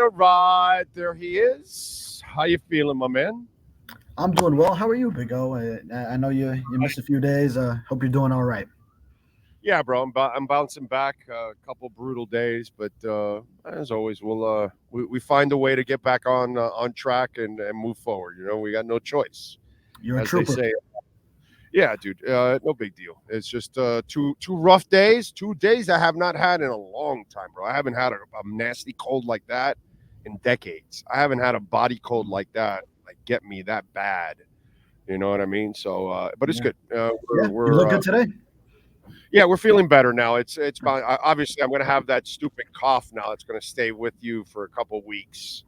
All right, there he is. How you feeling, my man? I'm doing well. How are you, Big O? I know you missed a few days. Hope you're doing all right. Yeah, bro. I'm bouncing back. A couple brutal days, but as always, we find a way to get back on track and move forward. We got no choice, You're a as they trooper. say. Yeah, dude. No big deal. It's just two rough days. 2 days I have not had in a long time, bro. I haven't had a nasty cold like that in decades. I haven't had a body cold like that, like get me that bad. You know what I mean? So, but it's Yeah, good. yeah. You look good today. Yeah, we're feeling better now. It's fine. Obviously, I'm going to have that stupid cough now. It's going to stay with you for a couple weeks.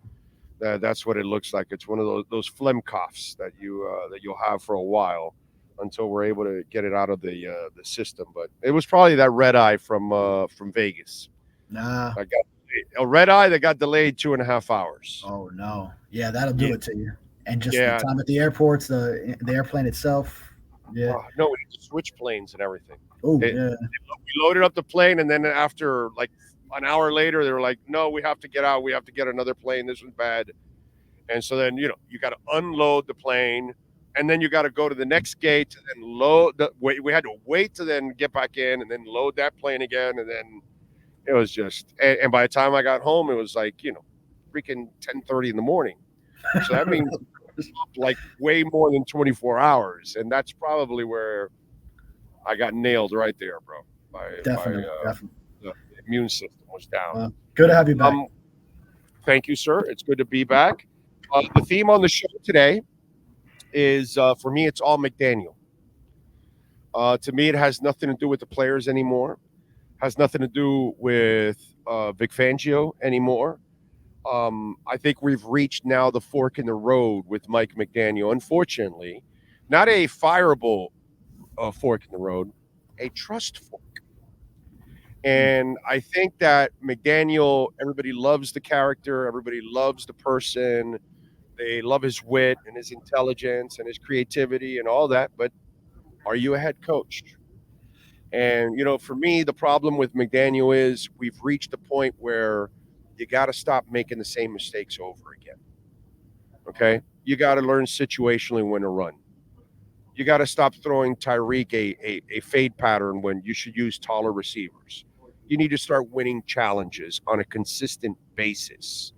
That's what it looks like. It's one of those phlegm coughs that you'll have for a while until we're able to get it out of the system. But it was probably that red eye from Vegas. Nah. I got a red eye that got delayed 2.5 hours. Oh no. Yeah, that'll do Yeah, it to you. And just the yeah. time at the airports, the airplane itself. Yeah. No, we had to switch planes and everything. Oh It, yeah. we loaded up the plane, and then after like an hour later, they were like, "No, we have to get out. We have to get another plane. This was bad." And so then you got to unload the plane, and then you got to go to the next gate and then load. We had to wait to then get back in, and then load that plane again, and then it was just. And by the time I got home, it was like freaking 10:30 in the morning. So that means like way more than 24 hours, and that's probably where I got nailed right there, bro. My Definitely, definitely. the immune system was down. Good to have you back. Um, Thank you, sir. It's good to be back. The theme on the show today is for me, it's all McDaniel. To me, it has nothing to do with the players anymore. Has nothing to do with Vic Fangio anymore. I think we've reached now the fork in the road with Mike McDaniel. Unfortunately, not a fireable fork in the road, a trust fork. And I think that McDaniel, everybody loves the character, everybody loves the person, they love his wit and his intelligence and his creativity and all that. But are you a head coach? And, for me, the problem with McDaniel is we've reached a point where you got to stop making the same mistakes over again. Okay. You got to learn situationally when to run. You got to stop throwing Tyreek a fade pattern when you should use taller receivers. You need to start winning challenges on a consistent basis.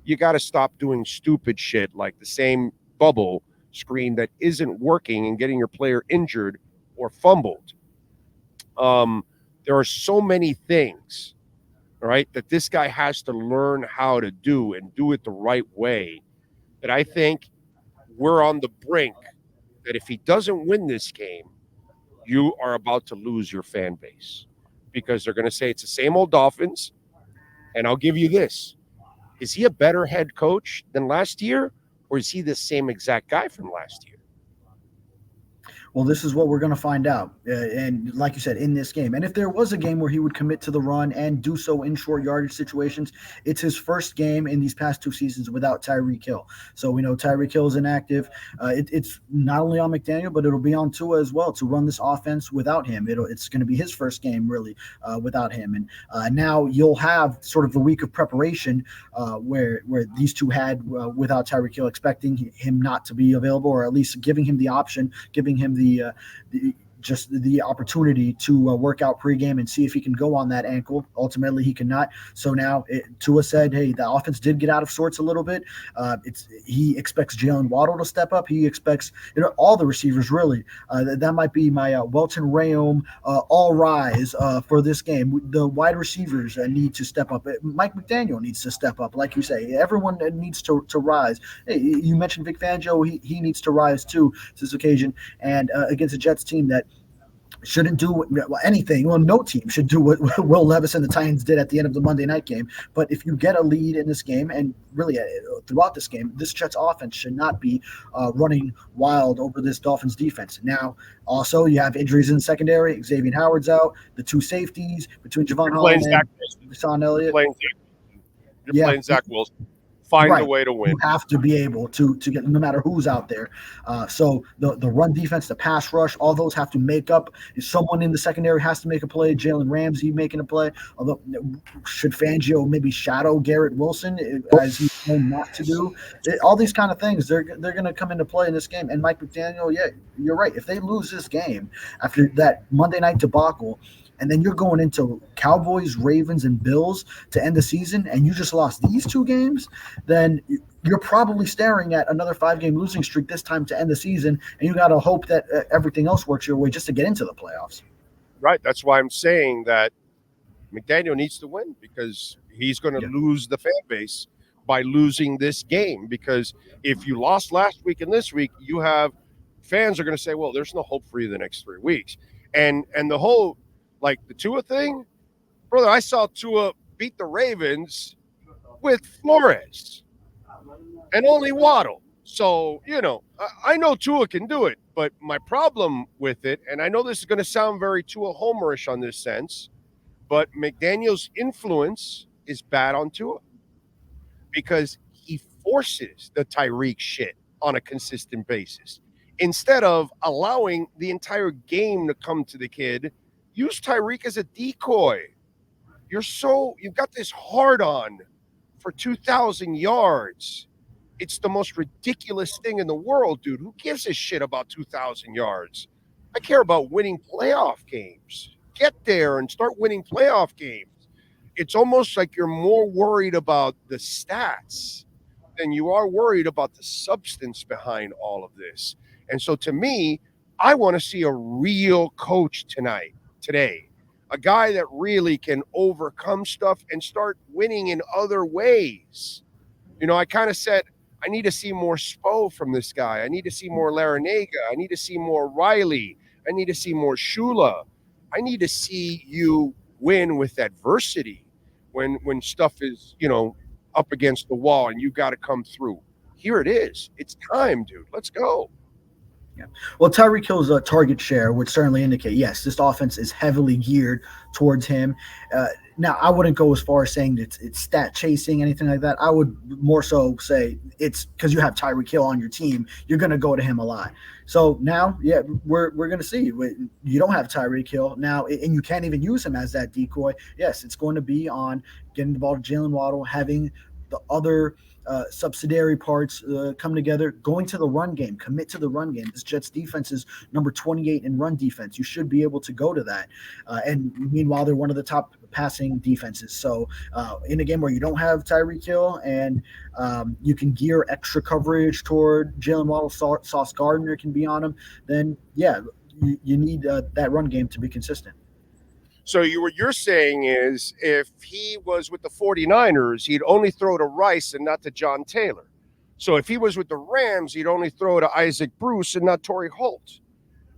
You got to stop doing stupid shit like the same bubble screen that isn't working and getting your player injured or fumbled. There are so many things, all right, that this guy has to learn how to do and do it the right way. That I think we're on the brink that if he doesn't win this game, you are about to lose your fan base because they're going to say it's the same old Dolphins. And I'll give you this. Is he a better head coach than last year, or is he the same exact guy from last year? Well, this is what we're going to find out. And like you said, in this game. And if there was a game where he would commit to the run and do so in short yardage situations, it's his first game in these past two seasons without Tyreek Hill. So we know Tyreek Hill is inactive. It's not only on McDaniel, but it'll be on Tua as well to run this offense without him. It's going to be his first game, really, without him. And now you'll have sort of the week of preparation where these two had without Tyreek Hill, expecting him not to be available, or at least giving him the option, giving him just the opportunity to work out pregame and see if he can go on that ankle. Ultimately, he cannot. So now Tua said, hey, the offense did get out of sorts a little bit. He expects Jalen Waddle to step up. He expects all the receivers, really. That might be my Welt Rheaume all rise for this game. The wide receivers need to step up. Mike McDaniel needs to step up. Like you say, everyone needs to rise. Hey, you mentioned Vic Fangio. He needs to rise, too, this occasion. And against a Jets team that shouldn't do anything. Well, no team should do what Will Levis and the Titans did at the end of the Monday night game. But if you get a lead in this game, and really throughout this game, this Jets offense should not be running wild over this Dolphins defense. Now, also, you have injuries in the secondary. Xavier Howard's out. The two safeties between Javon Holland and Rashawn Elliott. You're playing Zach Wilson. find a way to win. You have to be able to get, no matter who's out there. So the run defense, the pass rush, all those have to make up. If someone in the secondary has to make a play, Jalen Ramsey making a play. Although, should Fangio maybe shadow Garrett Wilson as he's known not to do? All these kind of things, they're going to come into play in this game. And Mike McDaniel, yeah, you're right. If they lose this game after that Monday night debacle, and then you're going into Cowboys, Ravens, and Bills to end the season, and you just lost these 2 games, then you're probably staring at another 5-game losing streak this time to end the season, and you got to hope that everything else works your way just to get into the playoffs. Right. That's why I'm saying that McDaniel needs to win, because he's going to lose the fan base by losing this game. Because if you lost last week and this week, you have fans are going to say, well, there's no hope for you the next 3 weeks. And the whole, like the Tua thing, brother, I saw Tua beat the Ravens with Flores and only Waddle. So, I know Tua can do it, but my problem with it, and I know this is going to sound very Tua homerish on this sense, but McDaniel's influence is bad on Tua because he forces the Tyreek shit on a consistent basis. Instead of allowing the entire game to come to the kid, use Tyreek as a decoy. You've got this hard on for 2,000 yards. It's the most ridiculous thing in the world, dude. Who gives a shit about 2,000 yards? I care about winning playoff games. Get there and start winning playoff games. It's almost like you're more worried about the stats than you are worried about the substance behind all of this. And so to me, I want to see a real coach today, a guy that really can overcome stuff and start winning in other ways. I kind of said, I need to see more Spo from this guy. I need to see more Larinaga. I need to see more Riley. I need to see more Shula. I need to see you win with adversity when stuff is, up against the wall and you got to come through. Here it is. It's time, dude. Let's go. Yeah. Well, Tyreek Hill's target share would certainly indicate, yes, this offense is heavily geared towards him. Now, I wouldn't go as far as saying it's stat chasing, anything like that. I would more so say it's because you have Tyreek Hill on your team, you're going to go to him a lot. So now, yeah, we're going to see. You don't have Tyreek Hill now, and you can't even use him as that decoy. Yes, it's going to be on getting the ball to Jalen Waddle, having the other subsidiary parts come together, going to the run game, commit to the run game. This Jets defense is number 28 in run defense. You should be able to go to that. And meanwhile, they're one of the top passing defenses. So in a game where you don't have Tyreek Hill and you can gear extra coverage toward Jalen Waddle, Sauce Gardner can be on him, then yeah, you need that run game to be consistent. So what you're saying is if he was with the 49ers, he'd only throw to Rice and not to John Taylor. So if he was with the Rams, he'd only throw to Isaac Bruce and not Torrey Holt.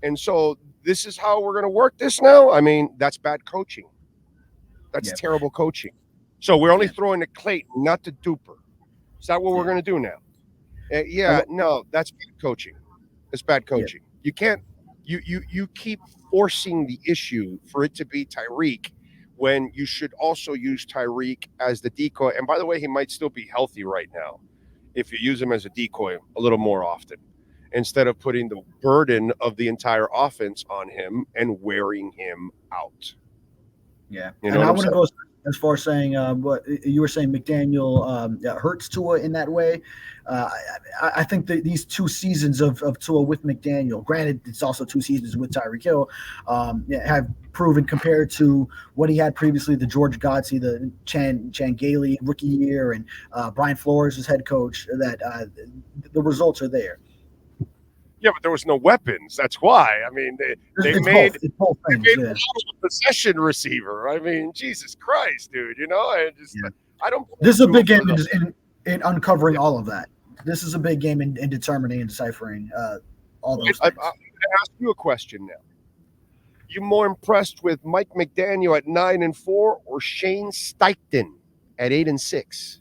And so this is how we're going to work this now? I mean, that's bad coaching. That's terrible coaching. So we're only throwing to Clayton, not to Duper. Is that what we're going to do now? No, that's bad coaching. That's bad coaching. You can't you keep forcing the issue for it to be Tyreek when you should also use Tyreek as the decoy. And by the way, he might still be healthy right now if you use him as a decoy a little more often instead of putting the burden of the entire offense on him and wearing him out. Yeah. And I wouldn't go as far as saying what you were saying, McDaniel hurts Tua in that way. I think that these 2 seasons of Tua with McDaniel, granted, it's also 2 seasons with Tyreek Hill, have proven compared to what he had previously, the George Godsey, the Chan Gailey rookie year, and Brian Flores as head coach, that the results are there. Yeah, but there was no weapons. That's why. I mean, they made a possession receiver. I mean, Jesus Christ, dude. I don't. This is a big game in uncovering all of that. This is a big game in determining and deciphering all those things. I'm going to ask you a question now. You more impressed with Mike McDaniel at 9-4 or Shane Steichen at 8-6?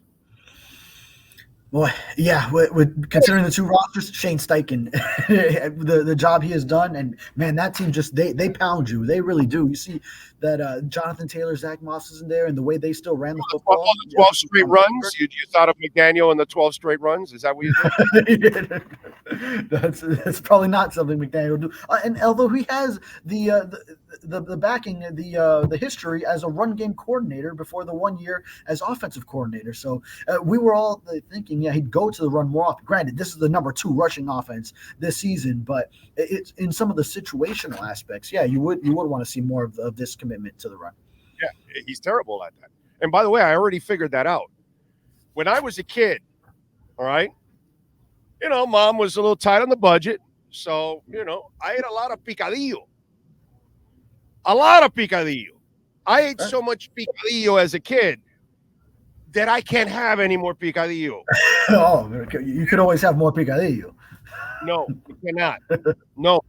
Boy, yeah. With considering the two rosters, Shane Steichen, the job he has done, and man, that team just they pound you. They really do. You see that Jonathan Taylor, Zach Moss isn't there, and the way they still ran the All football. the 12 straight runs. You thought of McDaniel and the 12 straight runs. Is that what you did? That's probably not something McDaniel will do. And although he has the backing, the history as a run game coordinator before the 1 year as offensive coordinator, so we were all thinking, yeah, he'd go to the run more often. Granted, this is the number 2 rushing offense this season, but it's in some of the situational aspects. Yeah, you would want to see more of this commitment to the run. Yeah, he's terrible at that. And by the way, I already figured that out. When I was a kid, all right, mom was a little tight on the budget. So, I ate a lot of picadillo. A lot of picadillo. I ate so much picadillo as a kid that I can't have any more picadillo. Oh, you could always have more picadillo. No, you cannot. No.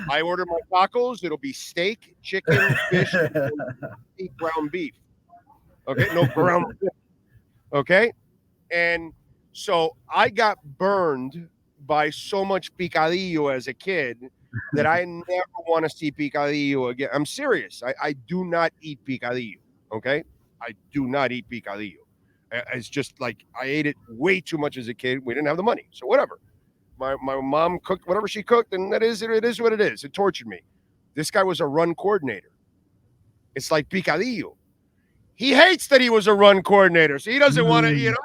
I order my tacos. It'll be steak, chicken, fish, ground beef. Okay, no ground beef. Okay, and so I got burned by so much picadillo as a kid that I never want to see picadillo again. I'm serious. I do not eat picadillo. Okay, I do not eat picadillo. It's just like I ate it way too much as a kid. We didn't have the money, so whatever. My mom cooked whatever she cooked, and it is what it is. It tortured me. This guy was a run coordinator. It's like picadillo. He hates that he was a run coordinator, so he doesn't want to. It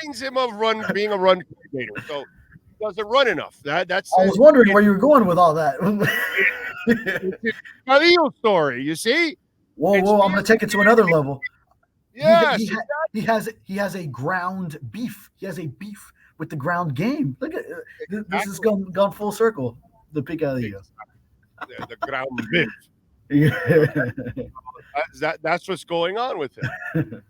reminds him of being a run coordinator. So he doesn't run enough. That's. I was wondering where you were going with all that. It's a picadillo story. You see? Whoa! I'm going to take it to another level. Yes, he has a ground beef. He has a beef with the ground game. Look at this has gone full circle. The picadillo. The ground beef. Yeah. That's what's going on with him.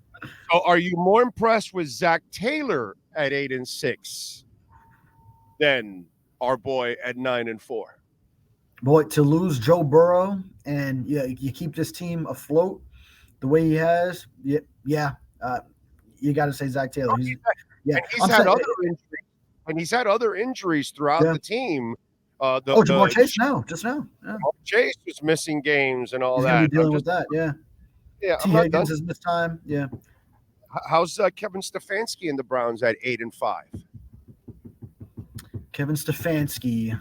So are you more impressed with Zach Taylor at 8-6 than our boy at 9-4? Boy, to lose Joe Burrow and you keep this team afloat the way he has, you got to say Zach Taylor. He's had other injuries throughout the team. Jamar Chase just now. Yeah. Chase was missing games and all He's that. Dealing with that, yeah. Yeah, T. Higgins has missed time. Yeah. How's Kevin Stefanski and the Browns at 8-5? Kevin Stefanski.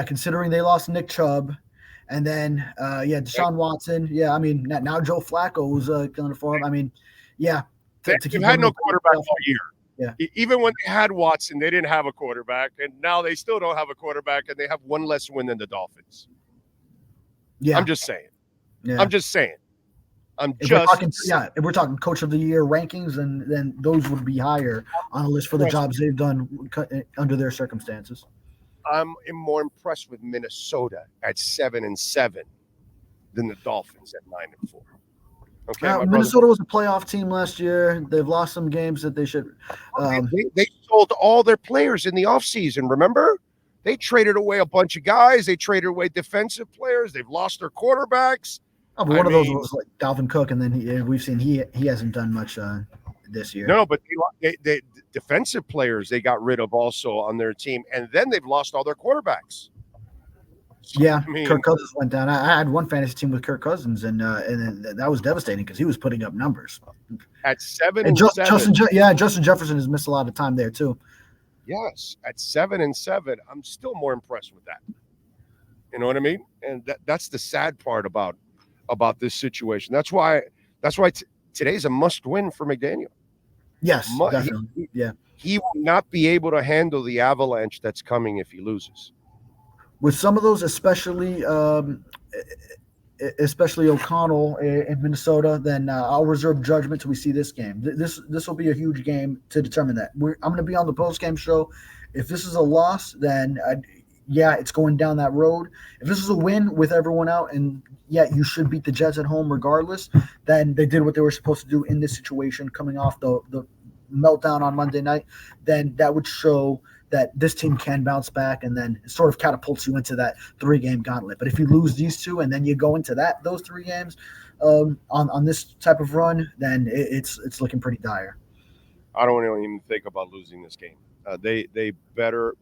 Considering they lost Nick Chubb, and then Deshaun Watson. Yeah, I mean now Joe Flacco's going for him. I mean, yeah. They've had no quarterback all year. Yeah. Even when they had Watson, they didn't have a quarterback, and now they still don't have a quarterback, and they have one less win than the Dolphins. Yeah, I'm just saying. Yeah. If we're talking coach of the year rankings, and then those would be higher on the list for the jobs they've done under their circumstances. I'm more impressed with Minnesota at 7-7 than the Dolphins at 9-4. Okay, Minnesota was a playoff team last year. They've lost some games that they should. They sold all their players in the offseason, remember? They traded away a bunch of guys. They traded away defensive players. They've lost their quarterbacks. Oh, but one of those was like Dalvin Cook, and then we've seen he hasn't done much this year. No, but they defensive players they got rid of also on their team, and then they've lost all their quarterbacks. So, Kirk Cousins went down. I had one fantasy team with Kirk Cousins, and that was devastating because he was putting up numbers. At 7-7. Justin Jefferson has missed a lot of time there too. Yes, at 7-7, I'm still more impressed with that. You know what I mean? And that's the sad part about this situation. That's why today's a must-win for McDaniel. Yes, definitely. He will not be able to handle the avalanche that's coming if he loses. With some of those, especially O'Connell in Minnesota, then I'll reserve judgment till we see this game. This will be a huge game to determine that. I'm going to be on the post-game show. If this is a loss, then it's going down that road. If this is a win with everyone out, and you should beat the Jets at home regardless, then they did what they were supposed to do in this situation coming off the meltdown on Monday night, then that would show that this team can bounce back, and then it sort of catapults you into that 3-game gauntlet. But if you lose these two and then you go into those 3 games, on this type of run, then it's looking pretty dire. I don't even think about losing this game. They better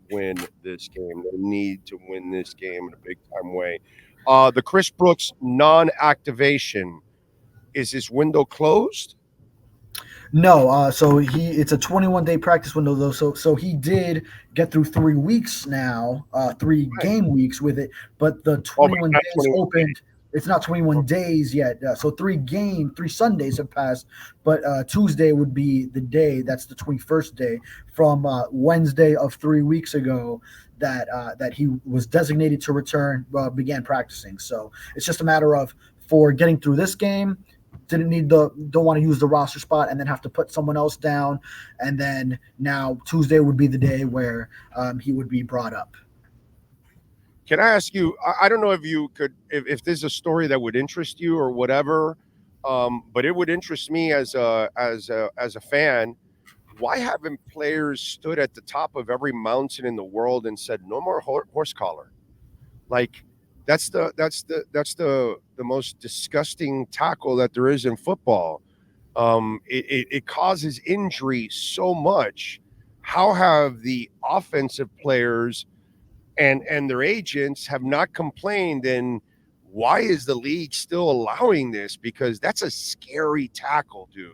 win this game. They need to win this game in a big time way. The Chris Brooks non-activation, is his window closed? No, so it's a 21-day practice window though. So he did get through 3 weeks now, three Right. game weeks with it, but the Oh, but 21 not days 21 opened. It's not 21 days yet. So 3 Sundays have passed, but Tuesday would be the day. That's the 21st day from Wednesday of 3 weeks ago that he was designated to return, began practicing. So it's just a matter of for getting through this game. Don't want to use the roster spot and then have to put someone else down, and then now Tuesday would be the day where he would be brought up. Can I ask you? I don't know if you could, if there's a story that would interest you or whatever, but it would interest me as a fan. Why haven't players stood at the top of every mountain in the world and said no more horse collar? Like that's the most disgusting tackle that there is in football. It causes injury so much. How have the offensive players and their agents have not complained? And why is the league still allowing this? Because that's a scary tackle, dude.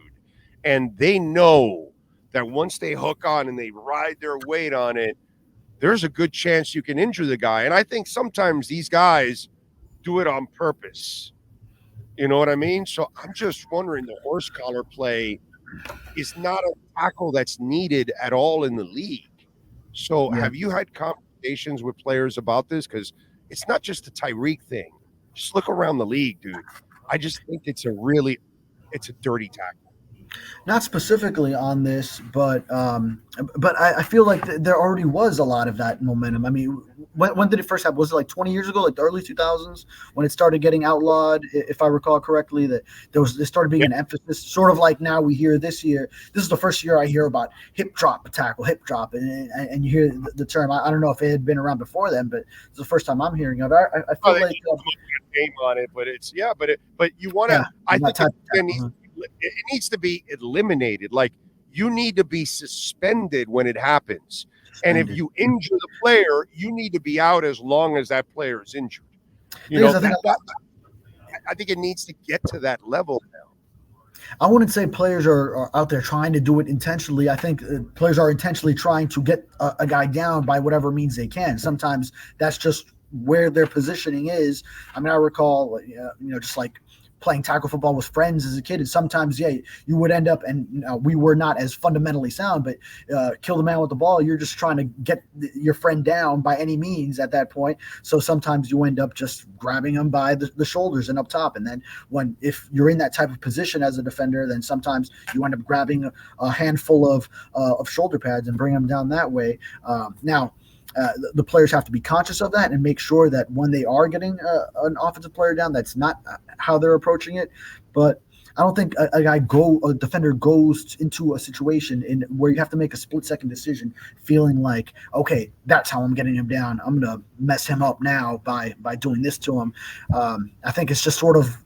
And they know that once they hook on and they ride their weight on it, there's a good chance you can injure the guy. And I think sometimes these guys do it on purpose. You know what I mean? So I'm just wondering, the horse collar play is not a tackle that's needed at all in the league. So Yeah. have you had conversations with players about this? Because it's not just a Tyreek thing. Just look around the league, dude. I just think it's a dirty tackle. Not specifically on this, but I feel like there already was a lot of that momentum. I mean, when did it first happen? Was it like 20 years ago, like the early 2000s, when it started getting outlawed? If I recall correctly, that there started being an emphasis, sort of like now we hear this year. This is the first year I hear about hip drop tackle, hip drop, and you hear the term. I don't know if it had been around before then, but it's the first time I'm hearing of it. I feel like name on it, but it's but you want to. I think it needs to be eliminated. Like, you need to be suspended when it happens, and if you injure the player, you need to be out as long as that player is injured. I think it needs to get to that level now. I wouldn't say players are out there trying to do it intentionally. I think players are intentionally trying to get a guy down by whatever means they can. Sometimes that's just where their positioning is. I mean, I recall, just like playing tackle football with friends as a kid, and sometimes, you would end up, and we were not as fundamentally sound, but kill the man with the ball. You're just trying to get your friend down by any means at that point. So sometimes you end up just grabbing them by the shoulders and up top. And then if you're in that type of position as a defender, then sometimes you end up grabbing a handful of shoulder pads and bring them down that way. The players have to be conscious of that and make sure that when they are getting an offensive player down, that's not how they're approaching it. But I don't think a defender goes into a situation where you have to make a split-second decision, feeling like, okay, that's how I'm getting him down. I'm going to mess him up now by doing this to him. I think it's just sort of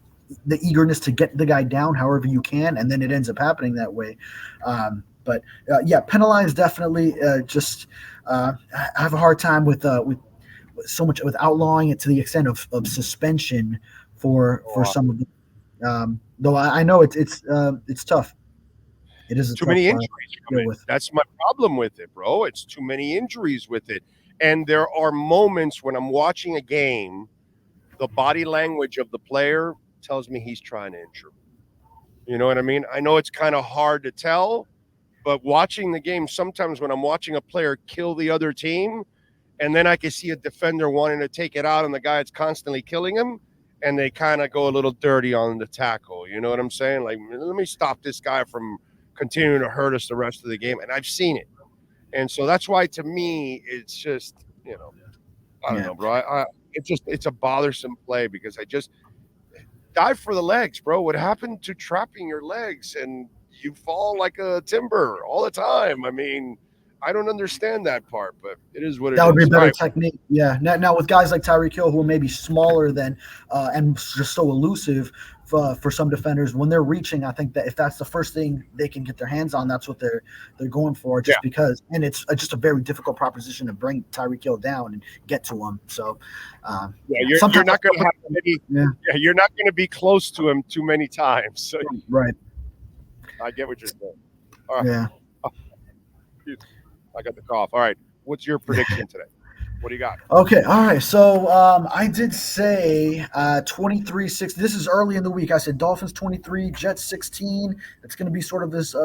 the eagerness to get the guy down however you can, and then it ends up happening that way. But penalize definitely. I have a hard time with so much with outlawing it to the extent of suspension for some of them. Though I know it's tough. It is too many injuries from it. That's my problem with it, bro. It's too many injuries with it. And there are moments when I'm watching a game, the body language of the player tells me he's trying to injure me. You know what I mean? I know it's kind of hard to tell, but watching the game, sometimes when I'm watching a player kill the other team, and then I can see a defender wanting to take it out on the guy that's constantly killing him, and they kind of go a little dirty on the tackle. You know what I'm saying? Like, let me stop this guy from continuing to hurt us the rest of the game. And I've seen it. And so that's why, to me, it's just, I don't know, bro. It's a bothersome play because I just dive for the legs, bro. What happened to trapping your legs? And you fall like a timber all the time. I mean, I don't understand that part, but it is what it is. That would be a better Right. technique. Yeah. Now with guys like Tyreek Hill, who are maybe smaller than and just so elusive for some defenders, when they're reaching, I think that if that's the first thing they can get their hands on, that's what they're going for. Just because, and it's just a very difficult proposition to bring Tyreek Hill down and get to him. So you're not going to have any. You're not going to be close to him too many times. So right. I get what you're saying. All right. Yeah. I got the cough. All right. What's your prediction today? What do you got? Okay. All right. So I did say 23-6. This is early in the week. I said Dolphins 23, Jets 16. It's going to be sort of this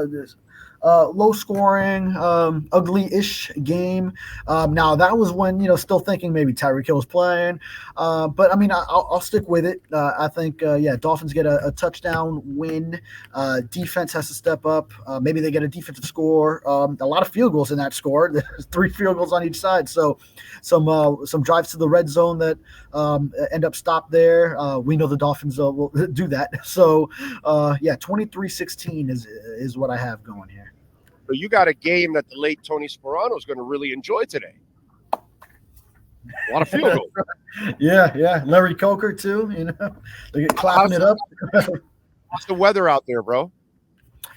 low-scoring, ugly-ish game. Now, that was when, still thinking maybe Tyreek Hill was playing. But, I mean, I'll stick with it. I think, Dolphins get a touchdown win. Defense has to step up. Maybe they get a defensive score. A lot of field goals in that score. There's 3 field goals on each side. So some drives to the red zone that end up stopped there. We know the Dolphins will do that. So, 23-16 is what I have going here. So you got a game that the late Tony Sperano is going to really enjoy today. A lot of field goals. Yeah. Larry Coker too. They get clapping it up. What's the weather out there, bro?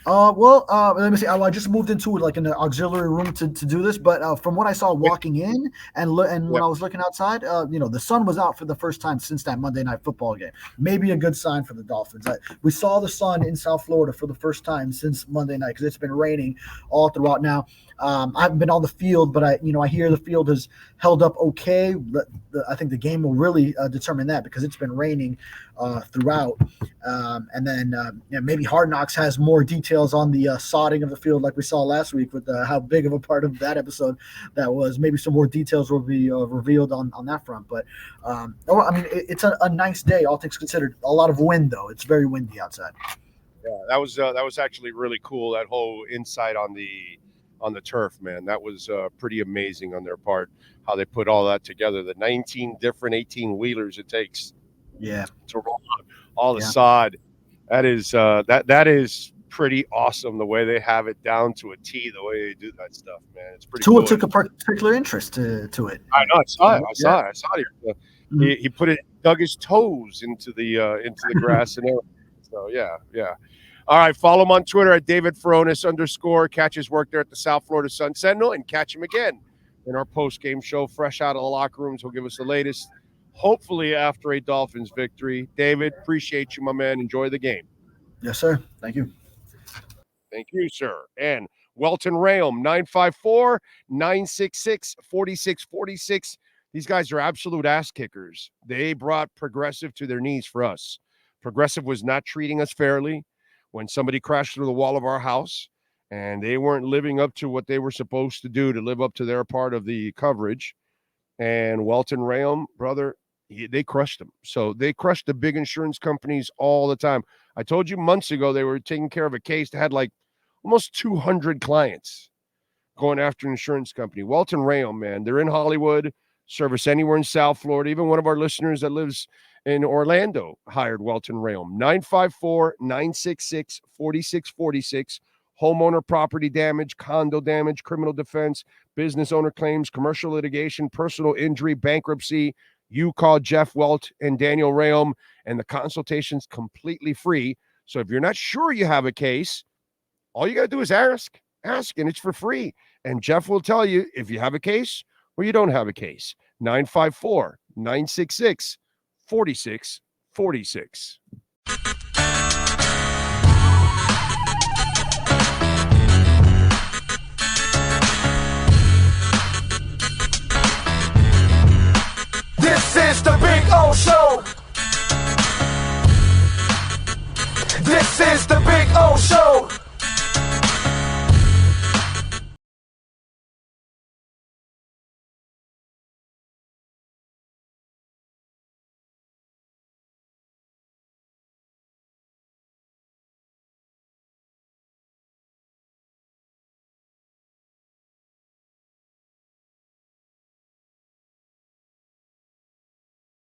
Let me see. I just moved into like an auxiliary room to do this, but from what I saw walking in and when I was looking outside, the sun was out for the first time since that Monday Night Football game. Maybe a good sign for the Dolphins. We saw the sun in South Florida for the first time since Monday night because it's been raining all throughout. Now, I haven't been on the field, but I hear the field has held up okay. I think the game will really determine that because it's been raining throughout. And then maybe Hard Knocks has more details on the sodding of the field like we saw last week with how big of a part of that episode that was. Maybe some more details will be revealed on that front. But, it's a nice day, all things considered. A lot of wind, though. It's very windy outside. Yeah, that was actually really cool, that whole insight on the turf, man. That was pretty amazing on their part, how they put all that together. The 19 different 18-wheelers it takes to roll out all the sod. That is pretty awesome, the way they have it down to a T, the way they do that stuff, man. It's pretty cool. Tua took a particular interest to it. I know, I saw it. I saw it. He put it, dug his toes into the grass and everything. So yeah. All right, follow him on Twitter at David Furones _ Catch his work there at the South Florida Sun Sentinel, and catch him again in our post-game show, fresh out of the locker rooms. He'll give us the latest, hopefully after a Dolphins victory. David, appreciate you, my man. Enjoy the game. Yes, sir. Thank you. Thank you, sir. And Welt Rheaume, 954-966-4646. These guys are absolute ass kickers. They brought Progressive to their knees for us. Progressive was not treating us fairly when somebody crashed through the wall of our house, and they weren't living up to what they were supposed to do to live up to their part of the coverage. And Welt Rheaume, brother, they crushed them. So they crushed the big insurance companies all the time. I told you months ago they were taking care of a case that had like almost 200 clients going after an insurance company. Welt Rheaume, man, they're in Hollywood, service anywhere in South Florida. Even one of our listeners that lives in Orlando hired Welt Rheaume. 954-966-4646. Homeowner property damage, condo damage, criminal defense, business owner claims, commercial litigation, personal injury, bankruptcy. You call Jeff Welt and Daniel Rheaume, and the consultation's completely free. So if you're not sure you have a case, all you got to do is ask, and it's for free. And Jeff will tell you if you have a case or you don't have a case. 954-966-4646.